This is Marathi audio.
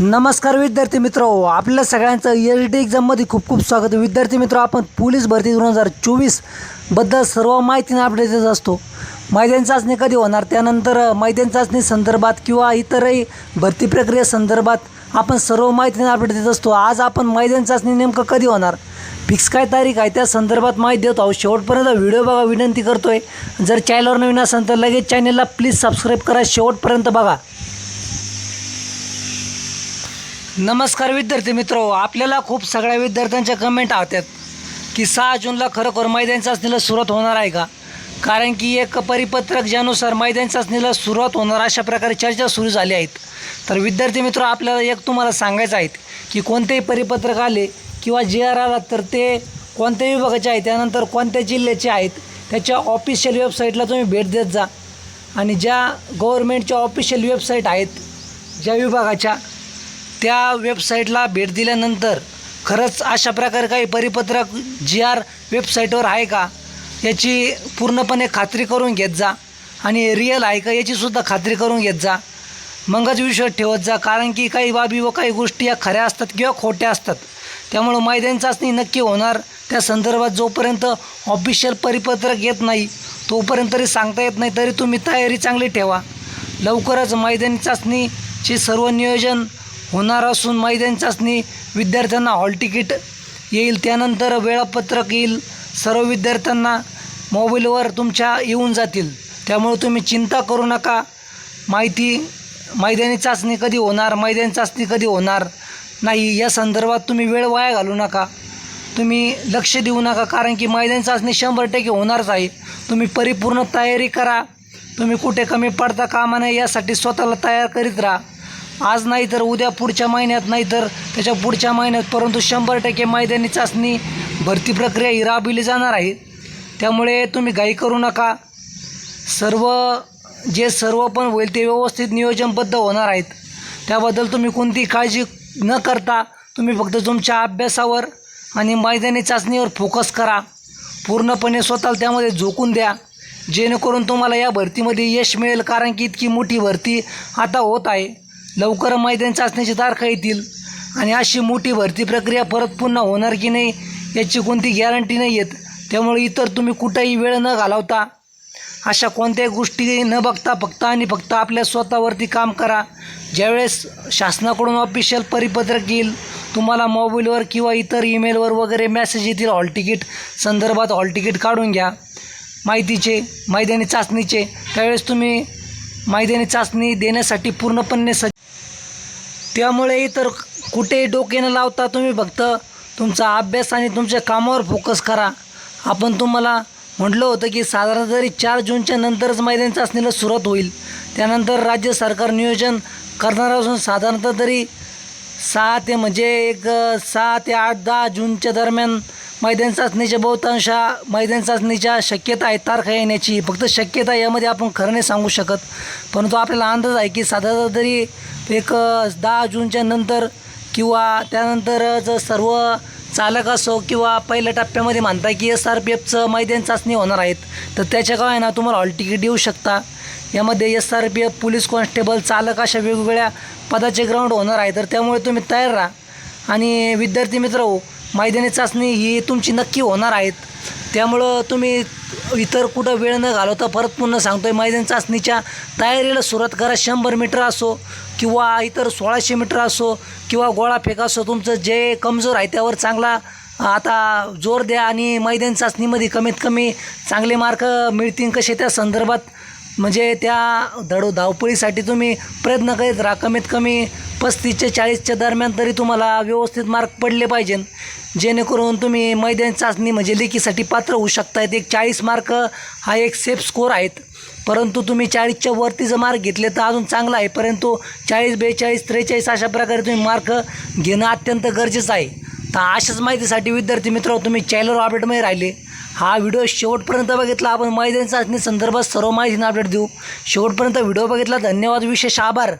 नमस्कार विद्यार्थी मित्रो, आपल्या सगळ्यांचं एल.डी. एक्झाममध्ये खूप खूप स्वागत आहे. विद्यार्थी मित्रो, आपण पोलीस भरती 2024 बद्दल सर्व माहितीने अपडेट देत असतो. मैदानी चाचणी कधी होणार, त्यानंतर मैदानी चाचणी संदर्भात किंवा इतरही भरती प्रक्रिये संदर्भात आपण सर्व माहितीने अपडेट देत असतो. आज आपण मैदानी चाचणी नेमकं कधी होणार, फिक्स काय तारीख आहे, त्या संदर्भात माहिती देत आहोत. शेवटपर्यंत व्हिडिओ बघा विनंती करतोय. जर चॅनलवर नवीन असेल तर लगेच चॅनलला प्लीज सबस्क्राईब करा, शेवटपर्यंत बघा. नमस्कार विद्यार्थी मित्रो, आपल्याला खूप सगळ्या विद्यार्थ्यांच्या कमेंट आतात की 6 जूनला खरोखर मैदानी चाचणीला सुरुवात होणार आहे का. कारण की एक परिपत्रक ज्यानुसार मैदानी चाचणीला सुरुवात होणार अशा प्रकारे चर्चा सुरू झाली आहेत. तर विद्यार्थी मित्रो, आपल्याला एक तुम्हाला सांगायचं आहे की कोणतेही परिपत्रक आले किंवा जी.आर. आला तर ते कोणत्या विभागाचे आहे, त्यानंतर कोणत्या जिल्ह्याचे आहेत, त्याच्या ऑफिशियल वेबसाईटला तुम्ही भेट देत जा. आणि ज्या गव्हर्मेंटच्या ऑफिशियल वेबसाईट आहेत ज्या विभागाच्या, त्या वेबसाईटला भेट दिल्यानंतर खरंच अशा प्रकारे काही परिपत्रक जी.आर. वेबसाईटवर आहे का याची पूर्णपणे खात्री करून घेत जा. आणि रिअल आहे का याचीसुद्धा खात्री करून घेत जा, मगच विश्वास ठेवत जा. कारण की काही बाबी व काही गोष्टी या खऱ्या असतात किंवा खोट्या असतात. त्यामुळं मैदानी चाचणी नक्की होणार त्या संदर्भात जोपर्यंत ऑफिशियल परिपत्रक येत नाही तोपर्यंत तरी सांगता येत नाही. तरी तुम्ही तयारी चांगली ठेवा. लवकरच मैदानी चाचणीचे सर्व नियोजन होणार असून मैदानी चाचणी विद्यार्थ्यांना हॉल तिकीट येईल, त्यानंतर वेळापत्रक येईल, सर्व विद्यार्थ्यांना मोबाईलवर तुमच्या येऊन जातील. त्यामुळे तुम्ही चिंता करू नका. मैदानी चाचणी कधी होणार, मैदानी चाचणी कधी होणार नाही या संदर्भात तुम्ही वेळ वाया घालू नका, तुम्ही लक्ष देऊ नका. कारण की मैदानी चाचणी 100% होणारच आहे. तुम्ही परिपूर्ण तयारी करा. तुम्ही कुठे कमी पडता कामा नये यासाठी स्वतःला तयार करीत राहा. आज नाही तर उद्या, पुढच्या महिन्यात नाही तर त्याच्या पुढच्या महिन्यात, परंतु 100% मैदानी चाचणी भरती प्रक्रिया ही राबविली जाणार आहे. त्यामुळे तुम्ही घाई करू नका. सर्व पण होईल ते व्यवस्थित नियोजनबद्ध होणार आहेत. त्याबद्दल तुम्ही कोणतीही काळजी न करता तुम्ही फक्त तुमच्या अभ्यासावर आणि मैदानी चाचणीवर फोकस करा. पूर्णपणे स्वतःला त्यामध्ये झोकून द्या, जेणेकरून तुम्हाला या भरतीमध्ये यश मिळेल. कारण की इतकी मोठी भरती आता होत आहे. लवकर मैदानी चाचणीची तारखा येतील आणि अशी मोठी भरती प्रक्रिया परत पुन्हा होणार की नाही याची कोणती गॅरंटी नाही येत. त्यामुळे इतर तुम्ही कुठेही वेळ न घालवता, अशा कोणत्याही गोष्टी न बघता फक्त आपल्या स्वतःवरती काम करा. ज्यावेळेस शासनाकडून ऑफिशियल परिपत्रक येईल, तुम्हाला मोबाईलवर किंवा इतर ईमेलवर वगैरे मेसेज येतील हॉल तिकीट संदर्भात, हॉल तिकीट काढून घ्या माहितीचे मैदानी चाचणीचे. त्यावेळेस तुम्ही मैदानी चाचणी देण्यासाठी पूर्णपणे त्यामुळे इतर कुठेही डोके न लावता तुम्ही फक्त तुमचा अभ्यास आणि तुमच्या कामावर फोकस करा. आपण तुम्हाला म्हटलं होतं की साधारण तरी 4 जूनच्या नंतरच मैदानी चाचणीला सुरुवात होईल. त्यानंतर राज्य सरकार नियोजन करणार असून साधारणतः तरी 6 ते 8-10 जूनच्या दरम्यान मैदानी चाचणीच्या बहुतांश मैदानी चाचणीच्या शक्यता आहे तारखा येण्याची. फक्त शक्यता, यामध्ये आपण खरं नाही सांगू शकत, परंतु आपल्याला अंदाज आहे की साधारणतः तरी एक 10 जूनच्या नंतर किंवा त्यानंतरच सर्व चालक असो किंवा पहिल्या टप्प्यामध्ये म्हणताय की SRPFचं मैदानी चाचणी होणार आहेत, तर त्याच्या काय आहे ना, तुम्हाला हॉल तिकीट देऊ शकता. यामध्ये SRPF, पोलीस कॉन्स्टेबल, चालक अशा वेगवेगळ्या पदाचे ग्राउंड होणार आहे. तर त्यामुळे तुम्ही तयार राहा. आणि विद्यार्थी मित्र, मैदानी चाचणी ही तुमची नक्की होणार आहेत. त्यामुळं तुम्ही इतर कुठं वेळ न घालवता परत पुन्हा सांगतो आहे, मैदानी चाचणीच्या तयारीला सुरुवात करा. 100 मीटर असो किंवा इतर 1600 मीटर असो किंवा गोळाफेक असो, तुमचं जे कमजोर आहे त्यावर चांगला आता जोर द्या. आणि मैदानी चाचणीमध्ये कमीत कमी चांगले मार्क मिळतील कसे त्या संदर्भात, म्हणजे त्या धावपळीसाठी तुम्ही प्रयत्न करीत राहा. कमीत कमी 35 ते 40च्या दरम्यान तरी तुम्हाला व्यवस्थित मार्क पडले पाहिजे, जेणेकरून तुम्ही मैदानी चाचणी म्हणजे लेखीसाठी पात्र होऊ शकतायत. एक 40 मार्क हा एक सेफ स्कोर आहेत, परंतु तुम्ही 40च्या वरती जर मार्क घेतले तर अजून चांगलं आहे. परंतु 40, 42, 43 अशा प्रकारे तुम्ही मार्क घेणं अत्यंत गरजेचं आहे. तर अशाच माहितीसाठी विद्यार्थी मित्र, तुम्ही चॅनलवर अपडेटमध्ये राहिले. हा व्हिडिओ शेवटपर्यंत बघितला. आपण मैदानी चाचणी संदर्भात सर्व माहितीने अपडेट देऊ. शेवटपर्यंत व्हिडिओ बघितला, धन्यवाद, विशेष आभार.